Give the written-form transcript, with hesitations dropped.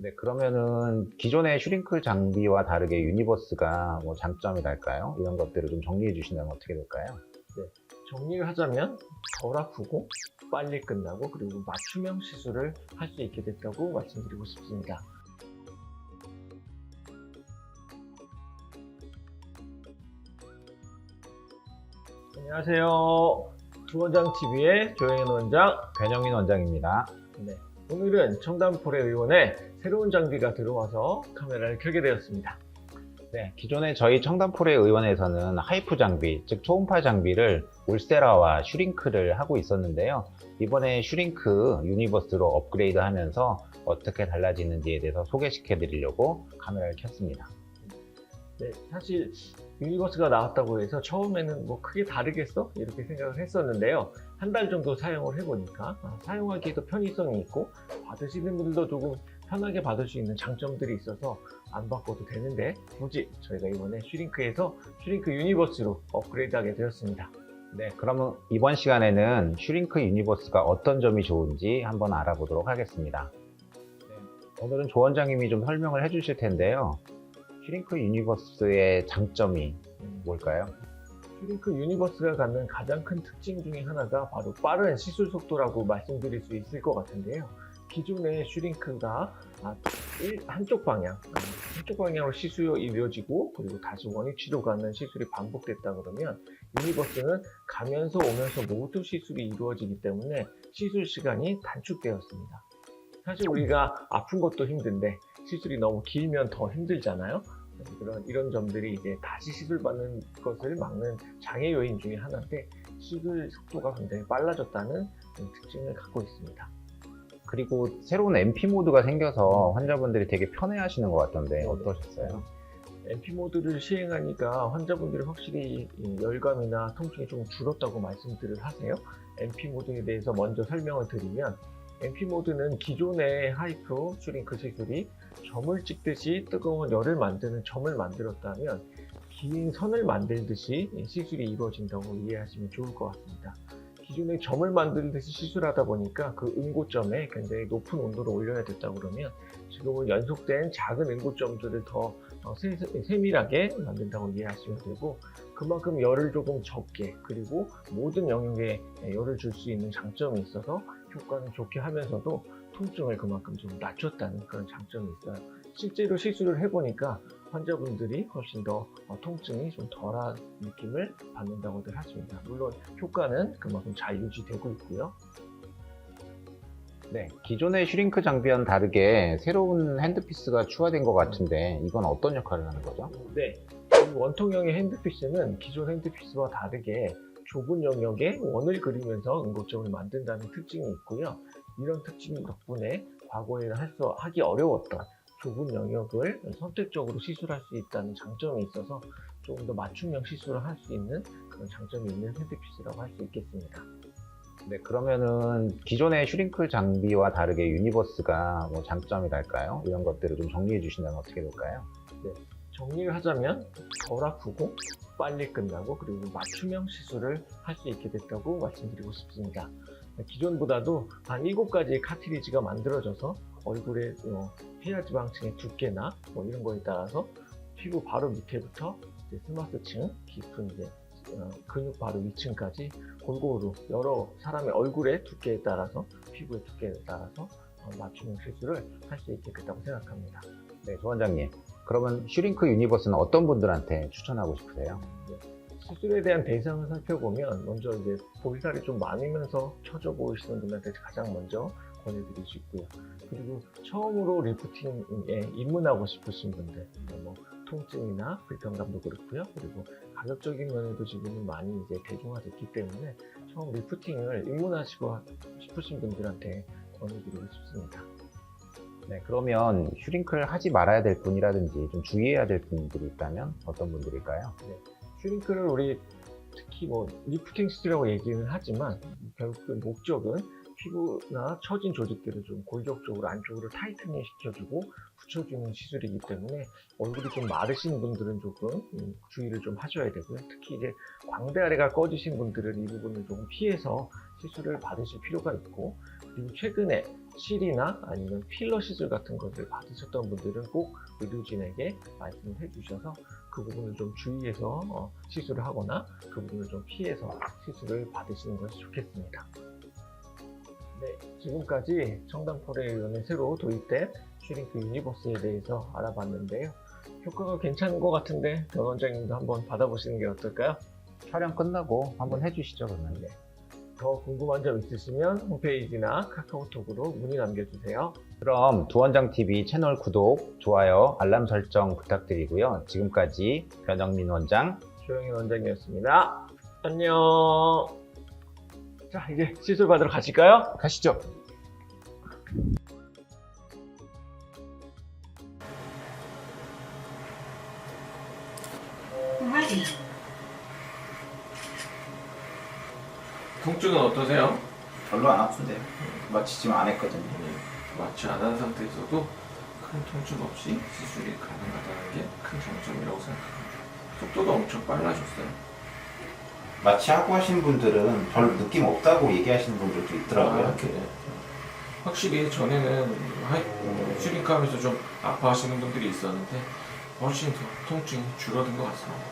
네, 그러면은 기존의 슈링크 장비와 다르게 유니버스가 뭐 장점이 날까요? 이런 것들을 좀 정리해 주신다면 어떻게 될까요? 네, 정리를 하자면 덜 아프고 빨리 끝나고 그리고 맞춤형 시술을 할 수 있게 됐다고 말씀드리고 싶습니다. 안녕하세요. 두원장TV의 조영현 원장. 변영민 원장입니다. 네, 오늘은 청담포레 의원에 새로운 장비가 들어와서 카메라를 켜게 되었습니다. 네, 기존에 저희 청담포레 의원에서는 하이프 장비, 즉 초음파 장비를 울세라와 슈링크를 하고 있었는데요. 이번에 슈링크 유니버스로 업그레이드 하면서 어떻게 달라지는지에 대해서 소개시켜 드리려고 카메라를 켰습니다. 네, 사실 유니버스가 나왔다고 해서 처음에는 뭐 크게 다르겠어? 이렇게 생각을 했었는데요. 한 달 정도 사용을 해보니까 사용하기에도 편의성이 있고 받으시는 분들도 조금 편하게 받을 수 있는 장점들이 있어서 안 바꿔도 되는데 굳이 저희가 이번에 슈링크에서 슈링크 유니버스로 업그레이드하게 되었습니다. 네, 그러면 이번 시간에는 슈링크 유니버스가 어떤 점이 좋은지 한번 알아보도록 하겠습니다. 네, 오늘은 조 원장님이 좀 설명을 해 주실 텐데요. 슈링크 유니버스의 장점이 뭘까요? 슈링크 유니버스가 갖는 가장 큰 특징 중에 하나가 바로 빠른 시술 속도라고 말씀드릴 수 있을 것 같은데요. 기존의 슈링크가 한쪽 방향으로 시술이 이루어지고 그리고 다시 원위치로 가는 시술이 반복됐다 그러면 유니버스는 가면서 오면서 모두 시술이 이루어지기 때문에 시술 시간이 단축되었습니다. 사실 우리가 아픈 것도 힘든데 시술이 너무 길면 더 힘들잖아요. 이런 점들이 이제 다시 시술받는 것을 막는 장애 요인 중에 하나인데 시술 속도가 굉장히 빨라졌다는 특징을 갖고 있습니다. 그리고 새로운 MP 모드가 생겨서 환자분들이 되게 편해 하시는 것 같던데 어떠셨어요? MP 모드를 시행하니까 환자분들이 확실히 열감이나 통증이 좀 줄었다고 말씀들을 하세요. MP 모드에 대해서 먼저 설명을 드리면 MP 모드는 기존의 하이프로 슈링크 시술이 점을 찍듯이 뜨거운 열을 만드는 점을 만들었다면 긴 선을 만들듯이 시술이 이루어진다고 이해하시면 좋을 것 같습니다. 기존에 점을 만들듯이 시술하다 보니까 그 응고점에 굉장히 높은 온도를 올려야 됐다 그러면 지금은 연속된 작은 응고점들을 더 세밀하게 만든다고 이해하시면 되고 그만큼 열을 조금 적게 그리고 모든 영역에 열을 줄 수 있는 장점이 있어서 효과는 좋게 하면서도 통증을 그만큼 좀 낮췄다는 그런 장점이 있어요. 실제로 시술을 해보니까 환자분들이 훨씬 더 통증이 좀 덜한 느낌을 받는다고들 하십니다. 물론 효과는 그만큼 잘 유지되고 있고요. 네, 기존의 슈링크 장비와는 다르게 새로운 핸드피스가 추가된 것 같은데 이건 어떤 역할을 하는 거죠? 네, 이 원통형의 핸드피스는 기존 핸드피스와 다르게 좁은 영역에 원을 그리면서 응고점을 만든다는 특징이 있고요. 이런 특징 덕분에 과거에는 하기 어려웠던 좁은 영역을 선택적으로 시술할 수 있다는 장점이 있어서 조금 더 맞춤형 시술을 할 수 있는 그런 장점이 있는 핸드피스라고 할 수 있겠습니다. 네, 그러면은 기존의 슈링크 장비와 다르게 유니버스가 뭐 장점이 날까요? 이런 것들을 좀 정리해 주신다면 어떻게 될까요? 네, 정리를 하자면 덜 아프고 빨리 끝나고 그리고 맞춤형 시술을 할 수 있게 됐다고 말씀드리고 싶습니다. 기존보다도 한 7가지의 카트리지가 만들어져서 얼굴의 피하지방층의 두께나 뭐 이런 거에 따라서 피부 바로 밑에부터 스마트층, 깊은 근육 바로 위층까지 골고루 여러 사람의 얼굴의 두께에 따라서 피부의 두께에 따라서 맞춤형 시술을 할 수 있게 됐다고 생각합니다. 네, 조 원장님. 그러면 슈링크 유니버스는 어떤 분들한테 추천하고 싶으세요? 시술에 대한 대상을 살펴보면 먼저 이제 볼살이 좀 많으면서 처져 보이시는 분한테 가장 먼저 권해드릴 수 있고요. 그리고 처음으로 리프팅에 입문하고 싶으신 분들, 뭐 통증이나 불편감도 그렇고요. 그리고 가격적인 면에도 지금은 많이 이제 대중화됐기 때문에 처음 리프팅을 입문하시고 싶으신 분들한테 권해드리고 싶습니다. 네, 그러면 슈링크를 하지 말아야 될 분이라든지 좀 주의해야 될 분들이 있다면 어떤 분들일까요? 슈링크를 우리 특히 뭐 리프팅 시술이라고 얘기는 하지만 결국 그 목적은 피부나 처진 조직들을 좀 골격적으로 안쪽으로 타이트닝 시켜주고 붙여주는 시술이기 때문에 얼굴이 좀 마르신 분들은 조금 주의를 좀 하셔야 되고요. 특히 이제 광대 아래가 꺼지신 분들은 이 부분을 조금 피해서 시술을 받으실 필요가 있고 그리고 최근에 실이나 아니면 필러 시술 같은 것을 받으셨던 분들은 꼭 의료진에게 말씀을 해주셔서 그 부분을 좀 주의해서 시술을 하거나 그 부분을 좀 피해서 시술을 받으시는 것이 좋겠습니다. 네, 지금까지 청담포레의원에 새로 도입된 슈링크 유니버스에 대해서 알아봤는데요. 효과가 괜찮은 것 같은데 변 원장님도 한번 받아보시는 게 어떨까요? 촬영 끝나고 한번 해주시죠, 그러면. 네. 더 궁금한 점 있으시면 홈페이지나 카카오톡으로 문의 남겨주세요. 그럼 두원장TV 채널 구독, 좋아요, 알람 설정 부탁드리고요. 지금까지 변영민 원장, 조영인 원장이었습니다. 안녕. 자, 이제 시술 받으러 가실까요? 가시죠. Ready. 통증은 어떠세요? 별로 안 아픈데요. 마취 지금 안 했거든요. 마취 안 한 상태에서도 큰 통증 없이 시술이 가능하다는 게 큰 장점이라고 생각합니다. 속도도 엄청 빨라졌어요. 마취하고 하시는 분들은 별 느낌 없다고 얘기하시는 분들도 있더라고요. 그래. 확실히 전에는 슈링크하면서 좀 아파하시는 분들이 있었는데 훨씬 더 통증이 줄어든 것 같습니다.